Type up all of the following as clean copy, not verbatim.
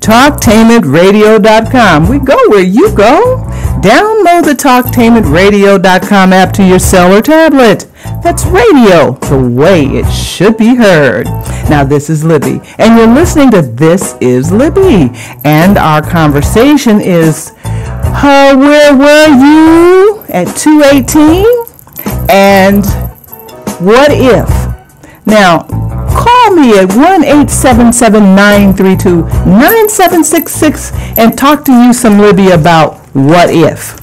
TalkTainmentRadio.com. We go where you go. Download the TalkTainmentRadio.com app to your cell or tablet. That's radio, the way it should be heard. Now, this is Libby, and you're listening to This Is Libby. And our conversation is, where were you at 2:18? And what if? Now, call me at 1-877-932-9766 and talk to you some Libby about what if.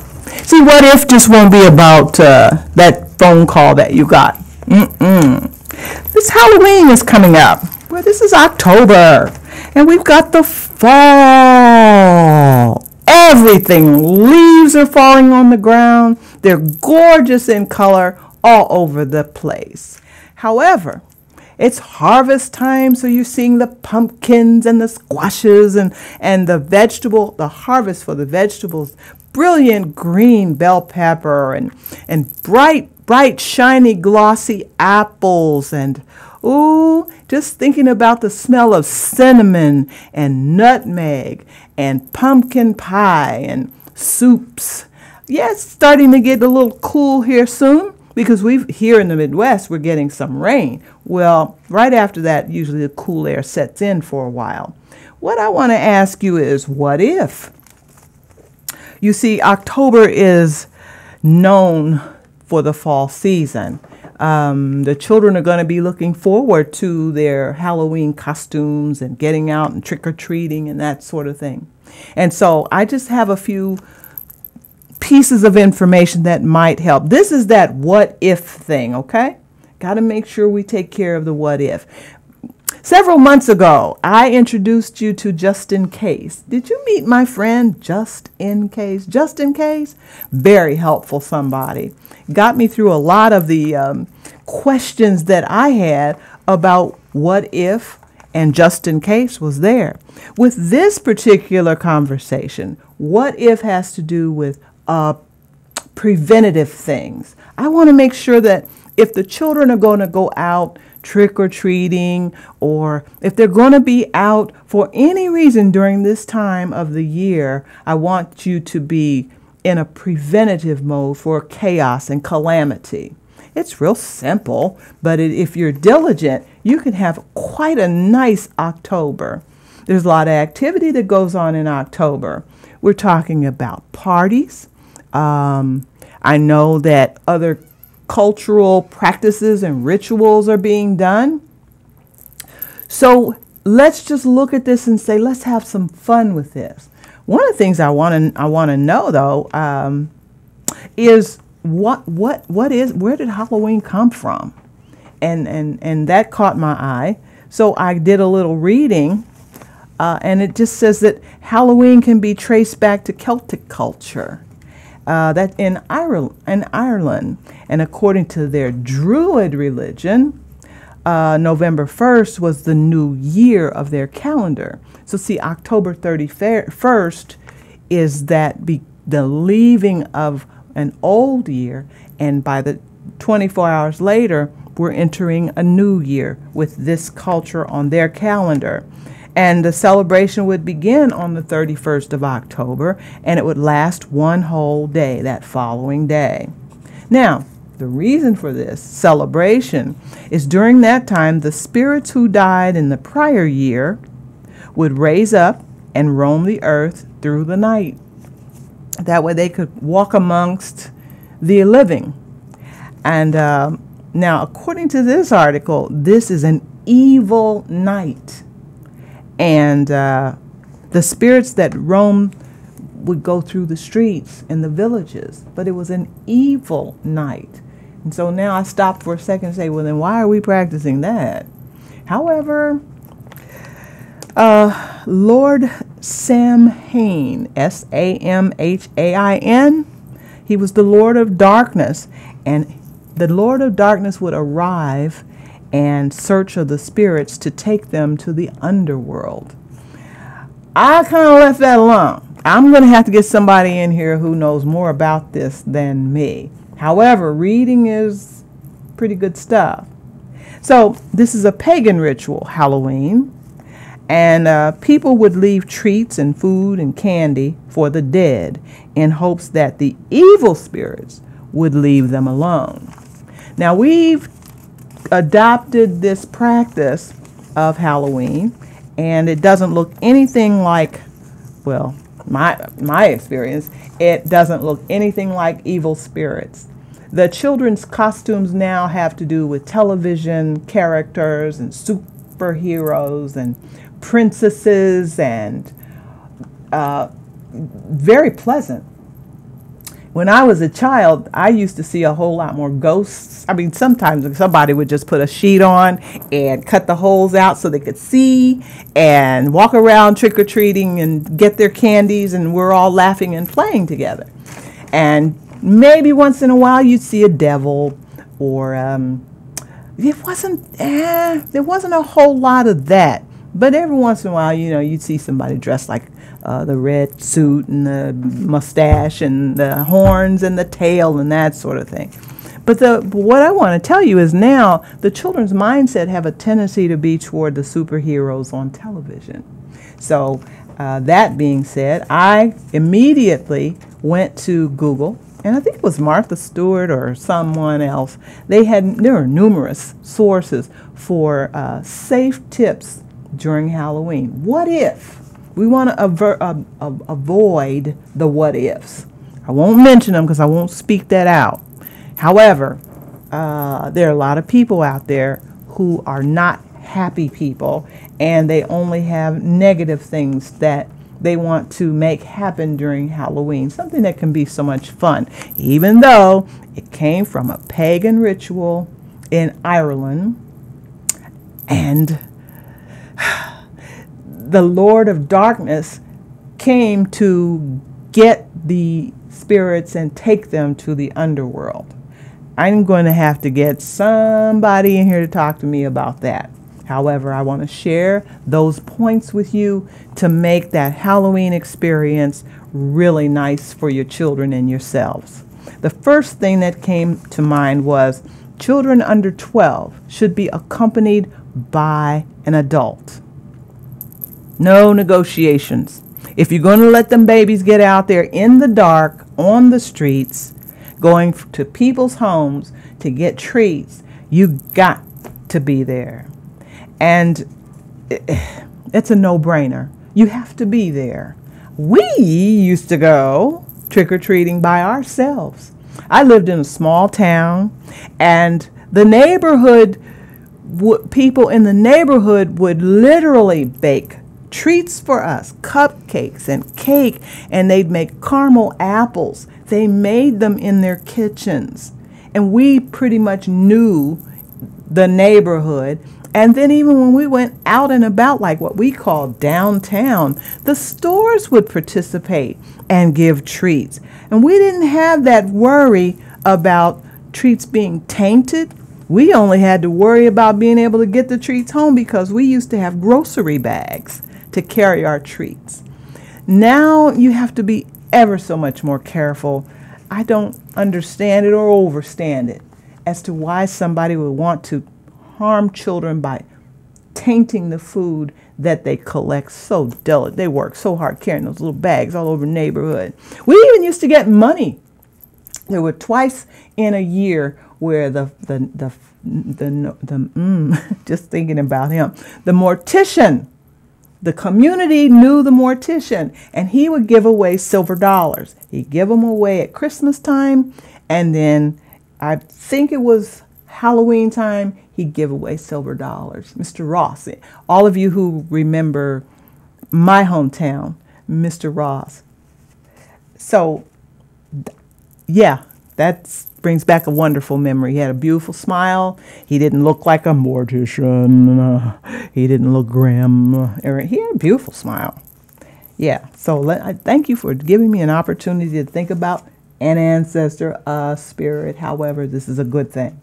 See, what if just won't be about that phone call that you got. This Halloween is coming up. Well, this is October, and we've got the fall. Everything, leaves are falling on the ground. They're gorgeous in color all over the place. However, it's harvest time, so you're seeing the pumpkins and the squashes and the harvest for the vegetables. Brilliant green bell pepper and bright, shiny, glossy apples. And, just thinking about the smell of cinnamon and nutmeg and pumpkin pie and soups. Yeah, it's starting to get a little cool here soon, because here in the Midwest, we're getting some rain. Well, right after that, usually the cool air sets in for a while. What I want to ask you is, what if? You see, October is known for the fall season. The children are going to be looking forward to their Halloween costumes and getting out and trick-or-treating and that sort of thing. And so I just have a few pieces of information that might help. This is that what if thing, okay? Got to make sure we take care of the what if. Several months ago, I introduced you to Just In Case. Did you meet my friend Just In Case? Just In Case? Very helpful somebody. Got me through a lot of the questions that I had about what if, and Just In Case was there. With this particular conversation, what if has to do with preventative things. I want to make sure that if the children are going to go out trick-or-treating, or if they're going to be out for any reason during this time of the year, I want you to be in a preventative mode for chaos and calamity. It's real simple, but if you're diligent, you can have quite a nice October. There's a lot of activity that goes on in October. We're talking about parties. I know that other cultural practices and rituals are being done. So let's just look at this and say, let's have some fun with this. One of the things I want to know though is where did Halloween come from? And that caught my eye. So I did a little reading, and it just says that Halloween can be traced back to Celtic culture. That in Ireland, and according to their Druid religion, November 1st was the new year of their calendar. So see, October 31st is the leaving of an old year, and by the 24 hours later, we're entering a new year with this culture on their calendar. And the celebration would begin on the 31st of October, and it would last one whole day, that following day. Now, the reason for this celebration is during that time, the spirits who died in the prior year would raise up and roam the earth through the night. That way they could walk amongst the living. And now, according to this article, this is an evil night. And the spirits that roam would go through the streets and the villages, but it was an evil night. And so now I stop for a second and say, well, then why are we practicing that? However, Lord Samhain, Samhain, he was the Lord of Darkness, and the Lord of Darkness would arrive and search of the spirits to take them to the underworld. I kind of left that alone. I'm going to have to get somebody in here who knows more about this than me. However, reading is pretty good stuff. So this is a pagan ritual, Halloween, And people would leave treats and food and candy for the dead in hopes that the evil spirits would leave them alone. Now, we've adopted this practice of Halloween, and it doesn't look anything like, well, my experience, it doesn't look anything like evil spirits. The children's costumes now have to do with television characters and superheroes and princesses, and very pleasant. When I was a child, I used to see a whole lot more ghosts. I mean, sometimes somebody would just put a sheet on and cut the holes out so they could see and walk around trick-or-treating and get their candies, and we're all laughing and playing together. And maybe once in a while you'd see a devil, or there wasn't a whole lot of that. But every once in a while, you know, you'd see somebody dressed like the red suit and the mustache and the horns and the tail and that sort of thing. But what I want to tell you is now the children's mindset have a tendency to be toward the superheroes on television. So that being said, I immediately went to Google, and I think it was Martha Stewart or someone else. There are numerous sources for safe tips during Halloween. What if? We want to avoid the what ifs. I won't mention them because I won't speak that out. However, there are a lot of people out there who are not happy people, and they only have negative things that they want to make happen during Halloween, something that can be so much fun, even though it came from a pagan ritual in Ireland, and the Lord of Darkness came to get the spirits and take them to the underworld. I'm going to have to get somebody in here to talk to me about that. However, I want to share those points with you to make that Halloween experience really nice for your children and yourselves. The first thing that came to mind was children under 12 should be accompanied by an adult. No negotiations. If you're going to let them babies get out there in the dark, on the streets, going to people's homes to get treats, you got to be there. And it's a no-brainer. You have to be there. We used to go trick-or-treating by ourselves. I lived in a small town, and the neighborhood, people in the neighborhood would literally bake treats for us, cupcakes and cake, and they'd make caramel apples. They made them in their kitchens, and we pretty much knew the neighborhood. And then even when we went out and about, like what we call downtown, the stores would participate and give treats. And we didn't have that worry about treats being tainted. We only had to worry about being able to get the treats home because we used to have grocery bags to carry our treats. Now you have to be ever so much more careful. I don't understand it or understand it as to why somebody would want to harm children by tainting the food that they collect so delicate. They work so hard carrying those little bags all over the neighborhood. We even used to get money. There were twice in a year where just thinking about him, the mortician, the community knew the mortician, and he would give away silver dollars. He'd give them away at Christmas time, and then I think it was Halloween time, he'd give away silver dollars. Mr. Ross, all of you who remember my hometown, Mr. Ross. So, yeah, that brings back a wonderful memory. He had a beautiful smile. He didn't look like a mortician. He didn't look grim. He had a beautiful smile. Yeah, so I thank you for giving me an opportunity to think about an ancestor, a spirit. However, this is a good thing.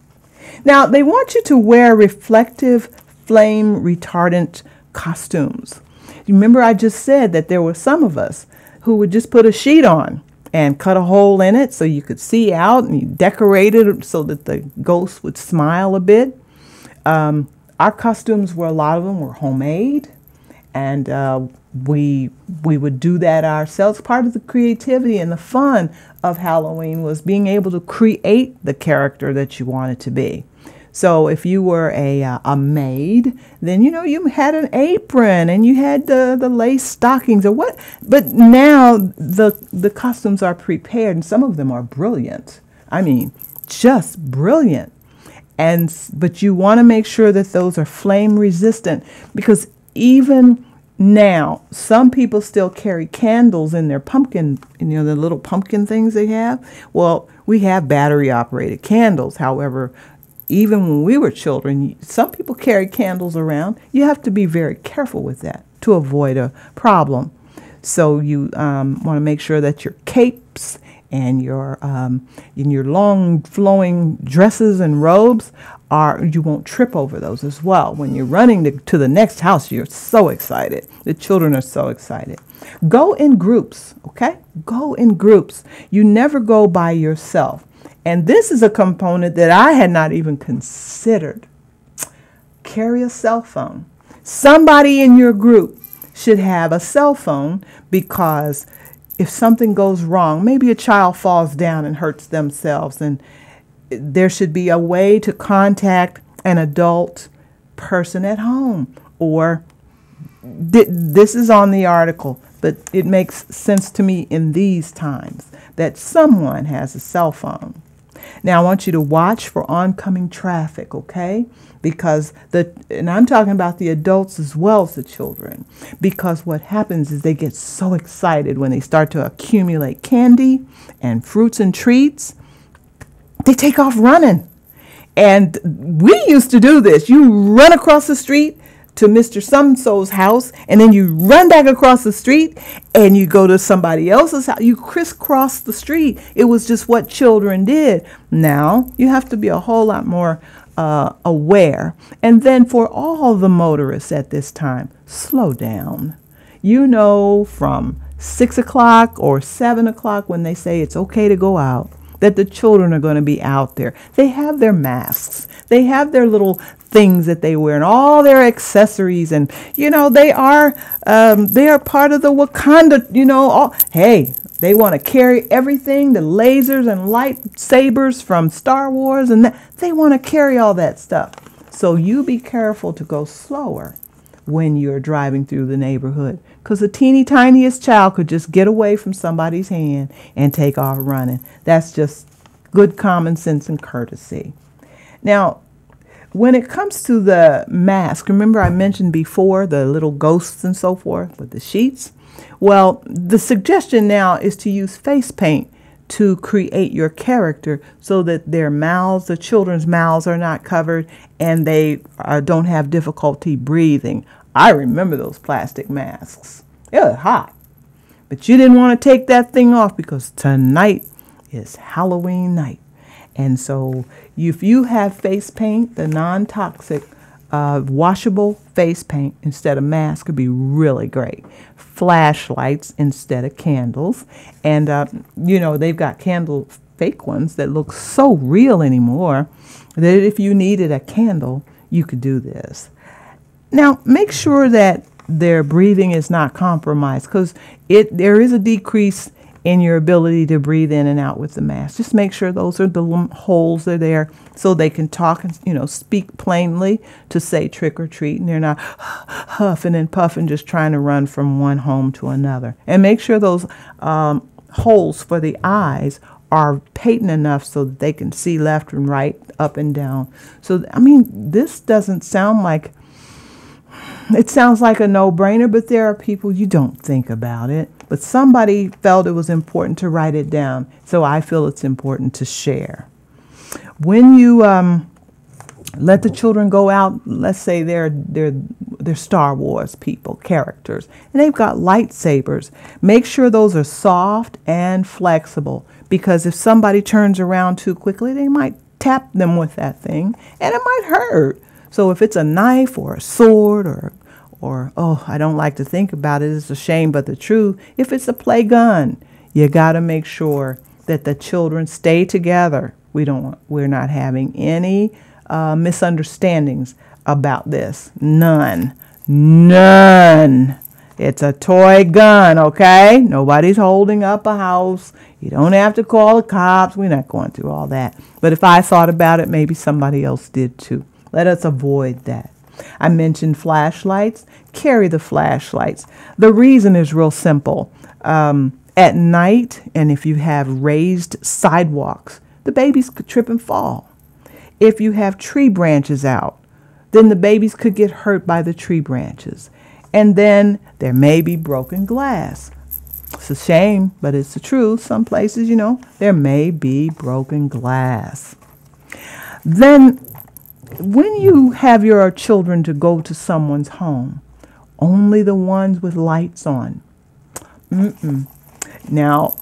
Now, they want you to wear reflective flame retardant costumes. You remember I just said that there were some of us who would just put a sheet on and cut a hole in it so you could see out, and you decorated it so that the ghost would smile a bit. Our costumes were, a lot of them were homemade, And we would do that ourselves. Part of the creativity and the fun of Halloween was being able to create the character that you wanted to be. So if you were a maid, then you had an apron and you had the lace stockings or what. But now the costumes are prepared, and some of them are brilliant. I mean, just brilliant. But you want to make sure that those are flame resistant, because even now, some people still carry candles in their pumpkin, the little pumpkin things they have. Well, we have battery operated candles. However, even when we were children, some people carry candles around. You have to be very careful with that to avoid a problem. So you want to make sure that your capes and your long flowing dresses and robes you won't trip over those as well. When you're running to the next house, you're so excited. The children are so excited. Go in groups, okay? Go in groups. You never go by yourself. And this is a component that I had not even considered. Carry a cell phone. Somebody in your group should have a cell phone, because if something goes wrong, maybe a child falls down and hurts themselves, and there should be a way to contact an adult person at home. Or this is on the article, but it makes sense to me in these times that someone has a cell phone. Now, I want you to watch for oncoming traffic, okay? Because and I'm talking about the adults as well as the children, because what happens is they get so excited when they start to accumulate candy and fruits and treats. They take off running. And we used to do this. You run across the street to Mr. So-and-so's house, and then you run back across the street and you go to somebody else's house. You crisscross the street. It was just what children did. Now you have to be a whole lot more aware. And then for all the motorists at this time, slow down. From 6 o'clock or 7 o'clock, when they say it's okay to go out, that the children are going to be out there. They have their masks. They have their little things that they wear and all their accessories. And, they are part of the Wakanda, hey, they want to carry everything, the lasers and lightsabers from Star Wars, and they want to carry all that stuff. So you be careful to go slower when you're driving through the neighborhood, because the teeny tiniest child could just get away from somebody's hand and take off running. That's just good common sense and courtesy. Now, when it comes to the mask, remember I mentioned before the little ghosts and so forth with the sheets? Well, the suggestion now is to use face paint to create your character so that their mouths, the children's mouths, are not covered and they don't have difficulty breathing. I remember those plastic masks. It was hot. But you didn't want to take that thing off, because tonight is Halloween night. And so if you have face paint, the non-toxic washable face paint instead of mask would be really great. Flashlights instead of candles. And, they've got candle fake ones that look so real anymore that if you needed a candle, you could do this. Now, make sure that their breathing is not compromised, because there is a decrease in your ability to breathe in and out with the mask. Just make sure those are the holes are there so they can talk and speak plainly to say trick or treat, and they're not huffing and puffing just trying to run from one home to another. And make sure those holes for the eyes are patent enough so that they can see left and right, up and down. So, this doesn't sound like, it sounds like a no-brainer, but there are people you don't think about it. But somebody felt it was important to write it down, so I feel it's important to share. When you let the children go out, let's say they're Star Wars people, characters, and they've got lightsabers, make sure those are soft and flexible, because if somebody turns around too quickly, they might tap them with that thing, and it might hurt. So if it's a knife or a sword or I don't like to think about it, it's a shame but the truth, if it's a play gun, you got to make sure that the children stay together. We're not having any misunderstandings about this. None. None. It's a toy gun, okay? Nobody's holding up a house. You don't have to call the cops. We're not going through all that. But if I thought about it, maybe somebody else did too. Let us avoid that. I mentioned flashlights. Carry the flashlights. The reason is real simple. At night, and if you have raised sidewalks, the babies could trip and fall. If you have tree branches out, then the babies could get hurt by the tree branches. And then there may be broken glass. It's a shame, but it's the truth. Some places, there may be broken glass. Then when you have your children to go to someone's home, only the ones with lights on. Now,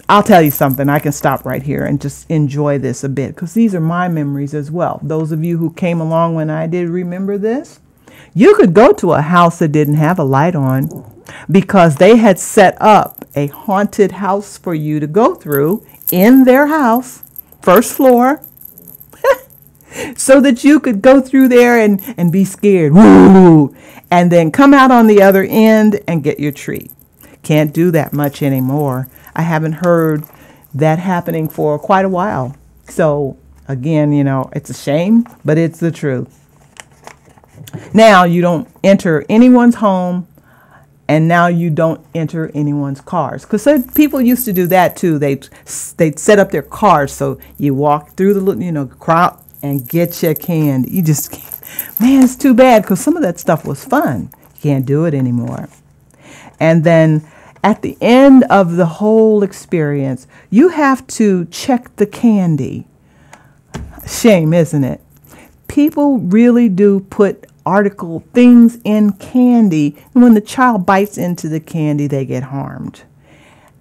I'll tell you something. I can stop right here and just enjoy this a bit, because these are my memories as well. Those of you who came along when I did remember this, you could go to a house that didn't have a light on because they had set up a haunted house for you to go through in their house, first floor, so that you could go through there and be scared, woo, and then come out on the other end and get your treat. Can't do that much anymore. I haven't heard that happening for quite a while. So again, it's a shame, but it's the truth. Now you don't enter anyone's home, and now you don't enter anyone's cars. Because people used to do that too. They'd set up their cars so you walk through the crowd and get your candy. You just can't. Man, it's too bad, because some of that stuff was fun. You can't do it anymore. And then at the end of the whole experience, you have to check the candy. Shame, isn't it? People really do put things in candy, and when the child bites into the candy, they get harmed.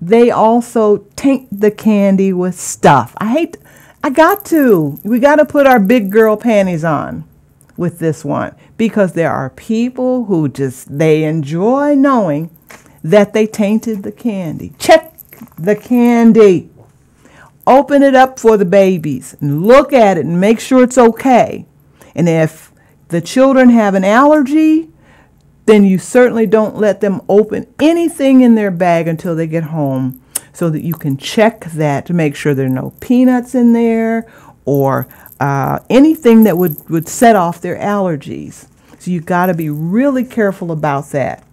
They also taint the candy with stuff. We got to put our big girl panties on with this one, because there are people who they enjoy knowing that they tainted the candy. Check the candy. Open it up for the babies and look at it and make sure it's okay. And if the children have an allergy, then you certainly don't let them open anything in their bag until they get home, so that you can check that to make sure there are no peanuts in there or anything that would set off their allergies. So you've got to be really careful about that.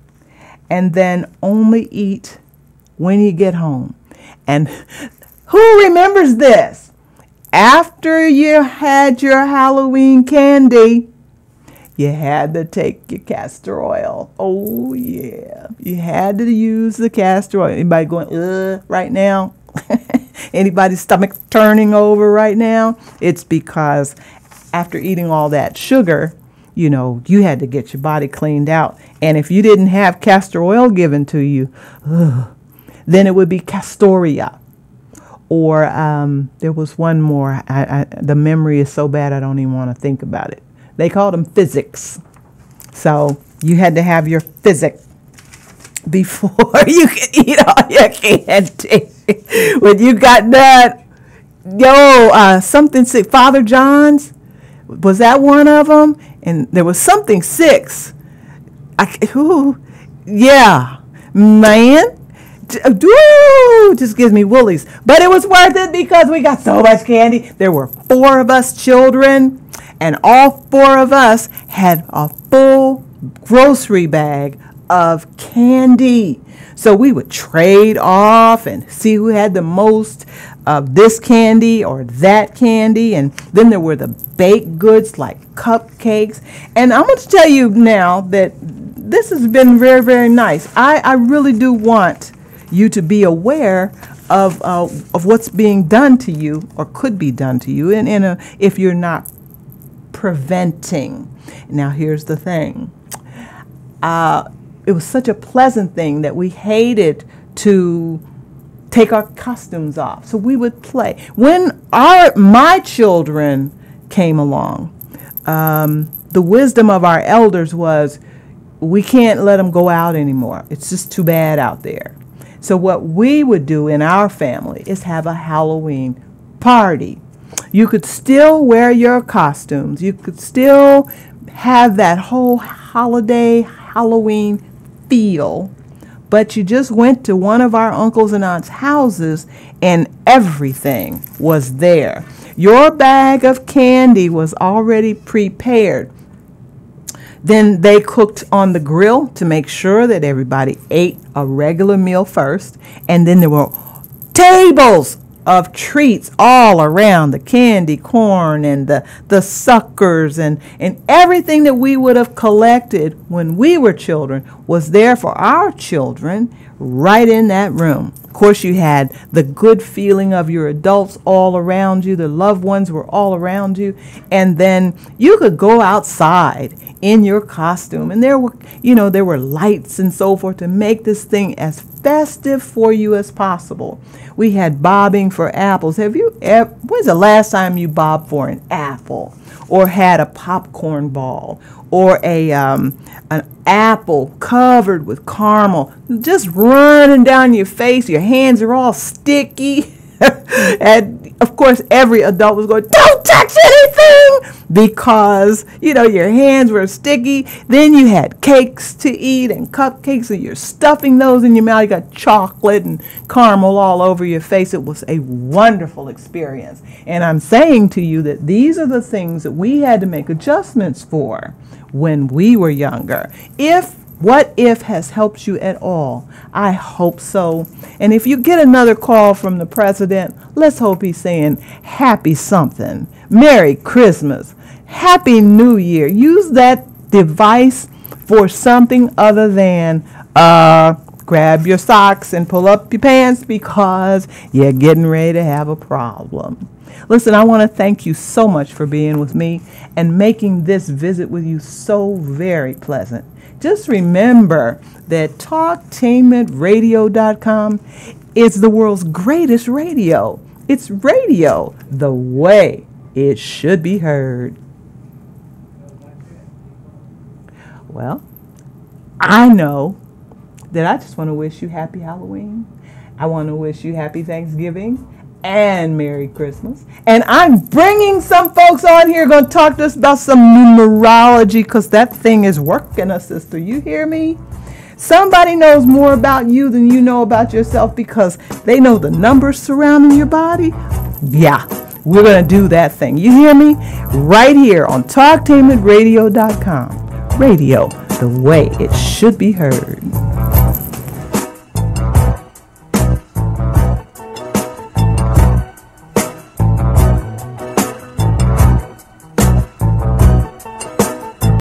And then only eat when you get home. And who remembers this? After you had your Halloween candy, you had to take your castor oil. Oh, yeah. You had to use the castor oil. Anybody going, right now? Anybody's stomach turning over right now? It's because after eating all that sugar, you had to get your body cleaned out. And if you didn't have castor oil given to you, then it would be Castoria. Or there was one more. The memory is so bad I don't even want to think about it. They called them physics. So you had to have your physic before you could eat all your candy. When you got done, something sick. Father John's, was that one of them? And there was something 6. Yeah, man. Just gives me woolies. But it was worth it because we got so much candy. There were 4 of us children, and all 4 of us had a full grocery bag of candy. So we would trade off and see who had the most of this candy or that candy. And then there were the baked goods like cupcakes. And I'm going to tell you now that this has been very, very nice. I really do want you to be aware of what's being done to you or could be done to you if you're not preventing. Now, here's the thing. It was such a pleasant thing that we hated to take our costumes off. So we would play. When my children came along, the wisdom of our elders was, we can't let them go out anymore. It's just too bad out there. So what we would do in our family is have a Halloween party. You could still wear your costumes. You could still have that whole holiday Halloween feel, but you just went to one of our uncles and aunts' houses and everything was there. Your bag of candy was already prepared. Then they cooked on the grill to make sure that everybody ate a regular meal first. And then there were tables of treats all around, the candy corn and the suckers and everything that we would have collected when we were children was there for our children right in that room. Of course, you had the good feeling of your adults all around you. The loved ones were all around you. And then you could go outside in your costume. And there were lights and so forth to make this thing as festive for you as possible. We had bobbing for apples. When's the last time you bobbed for an apple or had a popcorn ball or an apple covered with caramel just running down your face? Your hands are all sticky. And of course, every adult was going, "Don't touch anything," because, your hands were sticky. Then you had cakes to eat and cupcakes, and you're stuffing those in your mouth. You got chocolate and caramel all over your face. It was a wonderful experience. And I'm saying to you that these are the things that we had to make adjustments for when we were younger. What if has helped you at all? I hope so. And if you get another call from the president, let's hope he's saying happy something, Merry Christmas, Happy New Year. Use that device for something other than grab your socks and pull up your pants because you're getting ready to have a problem. Listen, I want to thank you so much for being with me and making this visit with you so very pleasant. Just remember that TalkTainmentRadio.com is the world's greatest radio. It's radio the way it should be heard. Well, I know that I just want to wish you happy Halloween. I want to wish you happy Thanksgiving and Merry Christmas. And I'm bringing some folks on here going to talk to us about some numerology because that thing is working us, sister. You hear me? Somebody knows more about you than you know about yourself because they know the numbers surrounding your body. Yeah, we're going to do that thing. You hear me? Right here on TalkTainmentRadio.com. Radio the way it should be heard.